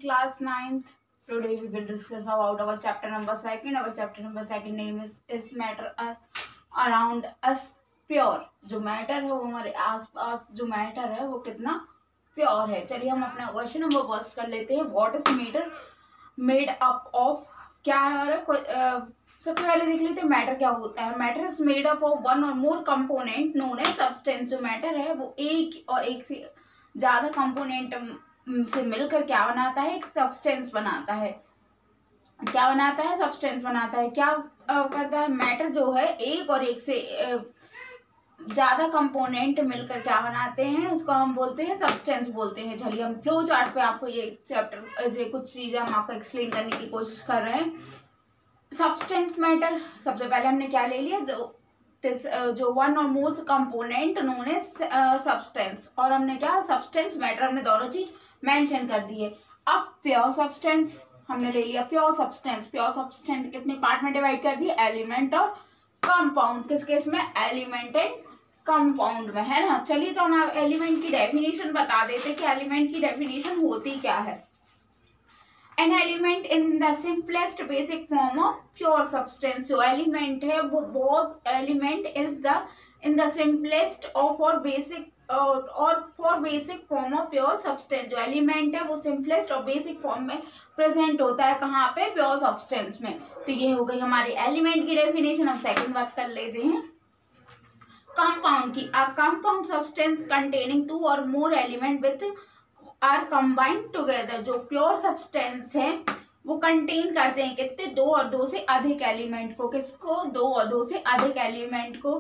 class ninth. Today we will discuss about our chapter number second. Our chapter number second name is matter around us pure. जो matter है वो हमारे आसपास जो matter है वो कितना प्योर है. चलिए हम अपना क्वेश्चन नंबर फर्स्ट कर लेते हैं. What is matter made up of. क्या है हमारा सबसे पहले देख लेते हैं मैटर क्या होता है. Matter is made up of one और मोर कंपोनेंट नोन एज सब्सटेंस. जो मैटर है वो एक और एक से ज्यादा कंपोनेंट से मिलकर क्या बनाता है, एक सब्सटेंस बनाता है. क्या बनाता है, सब्सटेंस बनाता है. क्या करता है मैटर जो है एक और एक से ज्यादा कंपोनेंट मिलकर क्या बनाते हैं, उसको हम बोलते हैं सब्सटेंस बोलते हैं. चलिए हम फ्लो चार्ट पे आपको ये चैप्टर ये कुछ चीजें हम आपको एक्सप्लेन करने की कोशिश कर रहे हैं. सब्सटेंस मैटर सबसे पहले हमने क्या ले लिया, जो वन और मोर कंपोनेंट नोन एज सब्सटेंस. और हमने क्या सब्सटेंस मैटर हमने दोनों चीज मेंशन कर दी है. अब प्योर सब्सटेंस हमने ले लिया. प्योर सब्सटेंस कितने पार्ट में डिवाइड कर दिए, एलिमेंट और कंपाउंड. किस केस में, एलिमेंट एंड कंपाउंड में, है ना. चलिए तो हम एलिमेंट की डेफिनेशन बता देते कि एलिमेंट की डेफिनेशन होती क्या है. An element in the simplest basic form of pure substance. जो एलिमेंट है वो बहुत element is the in the simplest of or basic और for basic form of pure substance. जो एलिमेंट है वो सिंपलेस्ट और बेसिक फॉर्म में प्रेजेंट होता है. कहाँ पे, प्योर सब्सटेंस में. तो ये हो गई हमारी एलिमेंट की डेफिनेशन. हम सेकंड बात कर लेते हैं कंपाउंड की. A compound substance containing two और more element with are combined together. जो प्योर सब्सटेंस है वो कंटेन करते हैं कितने, दो और दो से अधिक एलिमेंट को. किसको, दो और दो से अधिक एलिमेंट को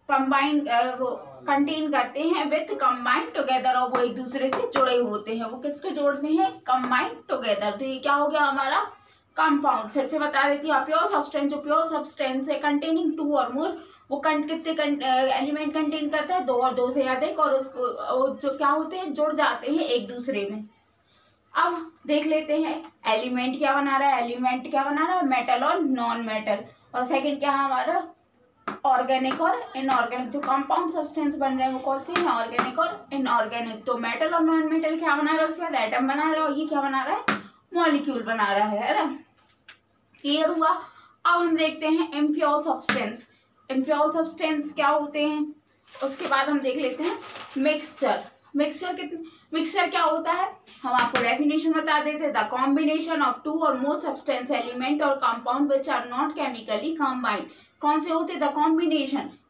कंबाइन वो कंटेन करते हैं विथ कंबाइंड टुगेदर. और वो एक दूसरे से जुड़े होते हैं. वो किसको जोड़ते हैं, कंबाइंड टुगेदर. तो ये क्या हो गया हमारा कंपाउंड. फिर से बता देती हूँ. प्योर सब्सटेंस, जो प्योर सब्सटेंस है कंटेनिंग टू और मोर, वो कितने एलिमेंट कंटेन करता है, दो और दो से अधिक. और उसको जो क्या होते हैं, जुड़ जाते हैं एक दूसरे में. अब देख लेते हैं एलिमेंट क्या बना रहा है. एलिमेंट क्या बना रहा है, मेटल और नॉन मेटल. और सेकंड क्या है हमारा, ऑर्गेनिक और इनऑर्गेनिक. जो कंपाउंड सब्सटेंस बन रहे हैं वो कौन से हैं, ऑर्गेनिक और इनऑर्गेनिक. तो मेटल और नॉन मेटल क्या बना रहा है, उसके बाद एटम बना रहा है. और ये क्या बना रहा है, मॉलिक्यूल बना रहा है ना. क्लियर हुआ. अब हम देखते हैं इम्प्योर सब्सटेंस. इम्प्योर सब्सटेंस क्या होते हैं, उसके बाद हम देख लेते हैं मिक्सचर. मिक्सचर क्या होता है, हम आपको डेफिनेशन बता देते हैं. द कॉम्बिनेशन ऑफ टू और मोर सब्सटेंस एलिमेंट और compound which are not chemically combined. कौन से होते हैं, द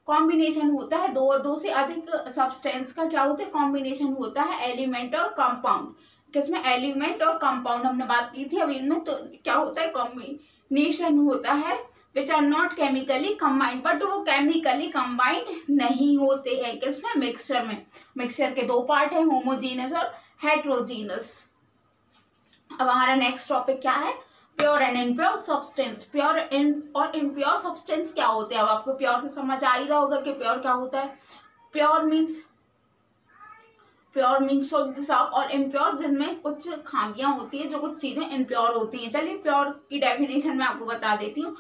कॉम्बिनेशन होता है दो और दो से अधिक सब्सटेंस का. क्या होता है, कॉम्बिनेशन होता है एलिमेंट और कंपाउंड. किसमें, एलिमेंट और कंपाउंड हमने बात की थी अभी इनमें. तो क्या होता है, कॉम्बिनेशन होता है which are not chemically combined. But वो केमिकली कंबाइंड नहीं होते हैं. किसमें, मिक्सचर में. मिक्सचर के दो पार्ट है, होमोजीनस और हेट्रोजीनस. अब हमारा नेक्स्ट टॉपिक क्या है, pure and impure substance. Pure और इनप्योर सब्सटेंस क्या होते हैं. अब आपको प्योर से समझ आ ही रहा होगा कि प्योर क्या होता है. प्योर मीन्स शुद्ध साफ, और इम्प्योर जिनमें कुछ खामियां होती है, जो कुछ चीजें इम्प्योर होती हैं. चलिए प्योर की डेफिनेशन मैं आपको बता देती हूँ.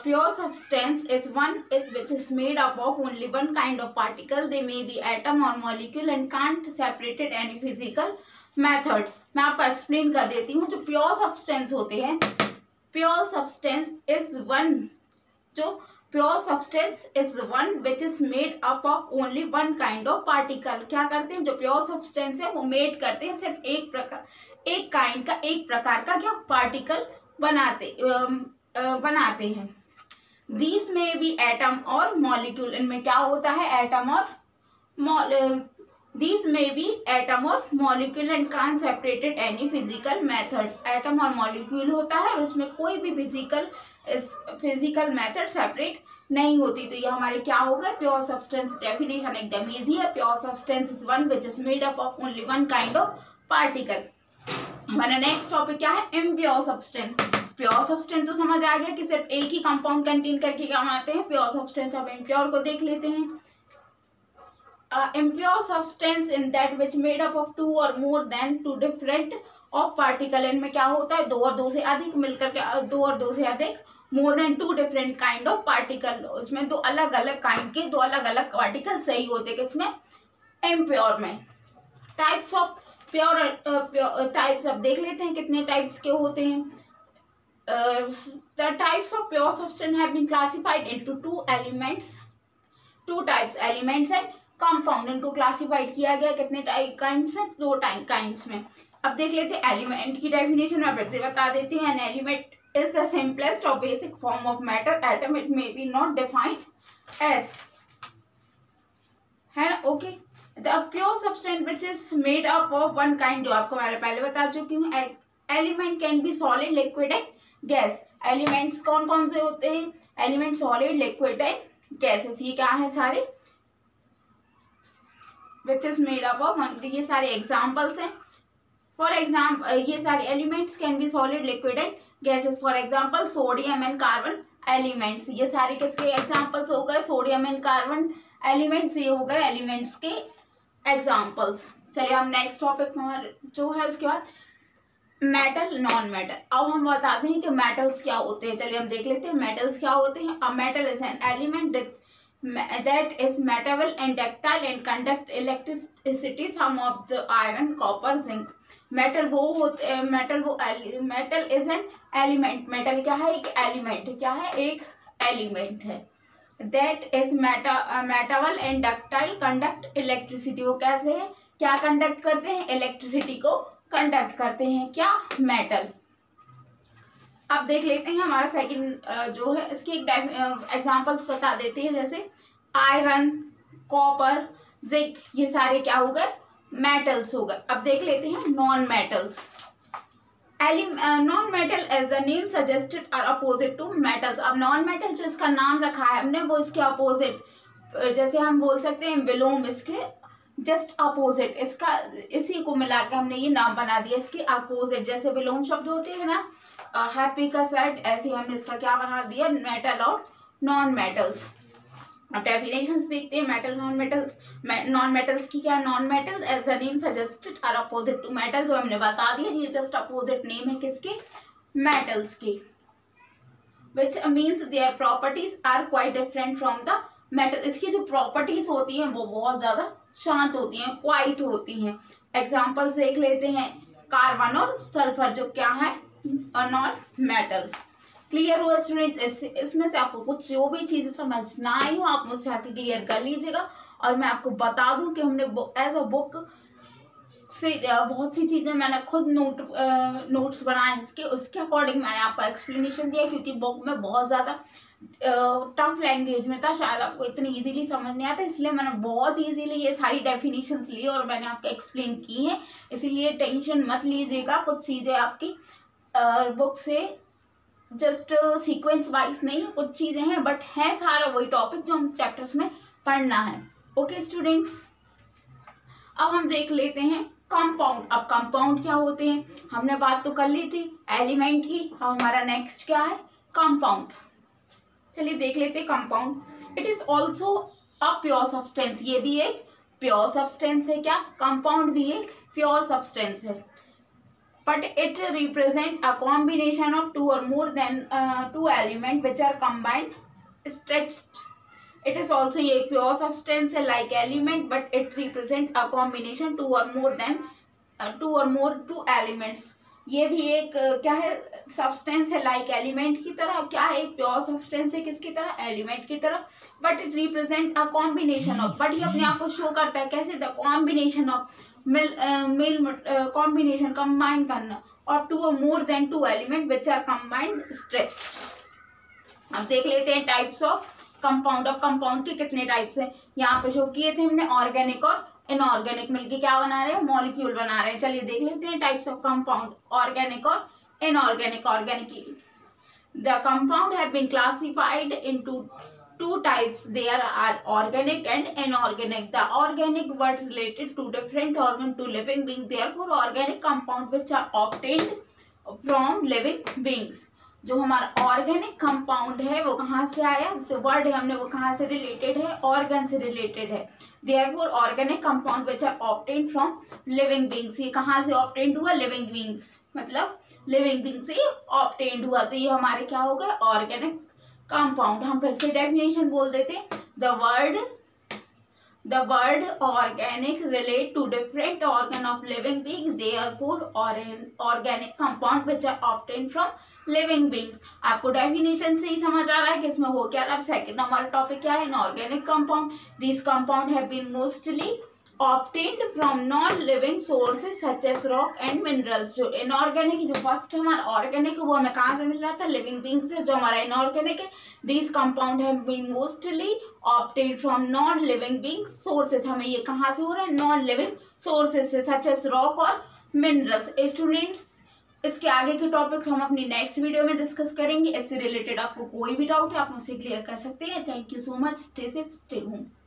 Pure substance is one which is made up of only one kind of particle. They may be atom or molecule and can't separated any physical method. मैं आपको एक्सप्लेन कर देती हूँ. जो प्योर सब्सटेंस होते हैं, प्योर सब्सटेंस इज वन, जो pure substance is one which is made up of only one kind of particle. क्या करते हैं, जो प्योर सब्सटेंस है वो मेड करते हैं सिर्फ एक काइंड का, एक प्रकार का क्या पार्टिकल बनाते हैं. दीज में भी एटम और मॉलिक्यूल. इनमें क्या होता है, एटम और These may be atom और molecule and can't separated any physical method. Atom or molecule होता है और उसमें कोई भी फिजिकल मेथड सेपरेट नहीं होती. तो ये हमारे क्या होगा, प्योर सब्सटेंस. डेफिनेशन एकदम इजी है. Pure substance is one which is made up of only one kind of particle. हमारा नेक्स्ट टॉपिक क्या है, इम्प्योर सब्सटेंस. प्योर सब्सटेंस तो समझ आ गया कि सिर्फ एक ही कंपाउंड कंटेन करके क्या बनाते हैं, प्योर सब्सटेंस. अब इम्प्योर को देख लेते हैं. Impure substance in that which made up of two or more than two different of particle. इनमें क्या होता है, दो और दो से अधिक मिलकर के, दो और दो से अधिक, more than two different kind of particle. उसमें दो अलग अलग काइंड के दो अलग अलग पार्टिकल सही होते. किसमें, impure में. टाइप्स ऑफ प्योर टाइप्स अब देख लेते हैं कितने टाइप्स के होते हैं. The types of pure substance have been classified into two types, elements and compound. इनको क्लासिफाइड किया गया कितने काइंड्स में, 2 काइंड्स में. अब देख लेते हैं एलिमेंट की डेफिनेशन. मैं फिर से बता देती हूँ. An element is the simplest or basic form of matter atom. It may be not defined as, है ना. Okay. The pure substance which is made up of one kind, जो आपको मैं पहले बता चुकी हूँ. Element can be solid, liquid and gas. Elements कौन कौन से होते हैं? Element solid, liquid and gases. ये क्या है सारे? विच इज मेड अप ऑफ, ये सारे एग्जाम्पल्स हैं. फॉर एग्जाम्पल ये सारे elements can be solid, liquid and gases. For example sodium and carbon elements. ये सारे किसके एग्जाम्पल्स हो गए? Sodium and carbon elements. ये हो गए एलिमेंट्स के एग्जाम्पल्स. चलिए हम नेक्स्ट टॉपिक हमारे जो है उसके बाद मेटल, नॉन मेटल. अब हम बताते हैं कि मेटल्स क्या होते हैं. चलिए हम देख लेते हैं मेटल्स क्या होते हैं. A metal is an element that is malleable and ductile and conduct electricity. Some of the iron, copper, zinc. Metal वो होते हैं, metal is an element. Metal क्या है? एक एलिमेंट. क्या है? एक एलिमेंट है. That is malleable and ductile, conduct electricity. वो कैसे है? क्या कंडक्ट करते हैं? इलेक्ट्रिसिटी को कंडक्ट करते हैं. क्या? मेटल. अब देख लेते हैं हमारा सेकंड जो है इसकी एक एग्जांपल्स बता देते हैं. जैसे आयरन, कॉपर, जिंक. ये सारे क्या हो गए? मेटल्स हो गए. अब देख लेते हैं non metals. Non metal as the name suggested are opposite to metals. अब नॉन मेटल जो इसका नाम रखा है हमने वो इसके अपोजिट, जैसे हम बोल सकते हैं विलोम, इसके जस्ट अपोजिट. इसका इसी को मिला के हमने ये नाम बना दिया. इसके अपोजिट जैसे विलोम शब्द होते हैं ना, हैप्पी का सेट, ऐसे ही हमने इसका क्या बना दिया? मेटल और नॉन मेटल्स. अब डेफिनेशंस देखते हैं metal, non metals. Non metals की क्या? Non metal as the name suggested are opposite to metal. जो हमने बता दिया ये जस्ट अपोजिट नेम है किसके? मेटल्स के. Which means their properties are quite different from the metal. इसकी जो प्रॉपर्टीज होती हैं वो बहुत ज्यादा शांत होती हैं, क्वाइट होती हैं. एग्जाम्पल्स देख लेते हैं. कार्बन और सल्फर जो क्या है? Non metals. क्लियर हुआ स्टूडेंट? इसमें से आपको कुछ जो भी चीजें समझ ना आई हो आप मुझसे आके क्लियर कर लीजिएगा. और मैं आपको बता दूं कि हमने एज अ बुक से बहुत सी चीजें मैंने खुद नोट्स बनाए हैं इसके, उसके अकॉर्डिंग मैंने आपको एक्सप्लेनेशन दिया. क्योंकि बुक में बहुत ज्यादा टफ लैंग्वेज में था, शायद आपको इतनी इजीली समझ नहीं आता, इसलिए मैंने बहुत इजीली ये सारी डेफिनेशंस ली और मैंने आपको एक्सप्लेन की है. इसीलिए टेंशन मत लीजिएगा. कुछ चीजें आपकी बुक से जस्ट सीक्वेंस वाइज नहीं, कुछ चीजें हैं बट है सारा वही टॉपिक जो हम चैप्टर्स में पढ़ना है. Okay students. अब हम देख लेते हैं कंपाउंड. अब कंपाउंड क्या होते हैं? हमने बात तो कर ली थी एलिमेंट की. अब हमारा नेक्स्ट क्या है? कंपाउंड. चलिए देख लेते हैं compound. It is also a pure substance. ये भी एक प्योर सब्सटेंस है. क्या? कंपाउंड भी एक प्योर सब्सटेंस है. But it represent a combination of two or more than two elements which are combined, stretched. It is also a pure substance like element, but it represent a combination two or more two elements. ये भी एक क्या है? Substance है like element की तरह. क्या है? एक प्योर सब्सटेंस है किसकी तरह? एलिमेंट की तरह. But it represent a combination of, but ये अपने आप को शो करता है कैसे? The combination of combination, combine करना, और टू और more than two element which are combined stretched. अब देख लेते हैं types of compound. Of compound के कितने टाइप्स हैं यहाँ पे शो किए थे हमने. ऑर्गेनिक और इनऑर्गेनिक मिलके क्या बना रहे हैं? मॉलिक्यूल बना रहे हैं. चलिए देख लेते हैं टाइप्स ऑफ कंपाउंड. ऑर्गेनिक और inorganic. Organic, the compound have been classified into two types. There are organic and inorganic. The organic words related to different organ to living beings. Therefore organic compound which are obtained from living beings. जो हमारा organic compound है वो कहाँ से आया? जो word है हमने वो कहाँ से रिलेटेड है? ऑर्गन से रिलेटेड है. Therefore organic compound which are obtained from living beings. ये कहाँ से obtained हुआ? living beings, मतलब living beings से obtained हुआ. तो ये हमारे क्या हो गए? Organic compound. हम फिर से डेफिनेशन बोल देते हैं. The word The word organic relate to different organ of living being, therefore organic compound which are obtained from living beings। आपको डेफिनेशन से ही समझ आ रहा है कि इसमें हो क्या रहा है। सेकंड हमारा टॉपिक क्या है, inorganic compound. This compound have been mostly obtained from non-living sources such as rock and minerals। जो इनऑर्गेनिक, जो फर्स्ट हमारा ऑर्गेनिक है वो हमें कहाँ से मिल रहा था, लिविंग बींग से। जो हमारा इनऑर्गेनिक है, this compound have been mostly obtained from non-living being sources। हमें ये कहाँ से हो रहा है, नॉन-लिविंग सोर्सेज से, सच एज रॉक और मिनरल्स। स्टूडेंट्स, इसके आगे के टॉपिक्स हम अपनी नेक्स्ट वीडियो में डिस्कस करेंगे। इससे रिलेटेड आपको कोई भी डाउट है आप मुझसे क्लियर कर सकते हैं। Thank you so much. Stay safe, stay home.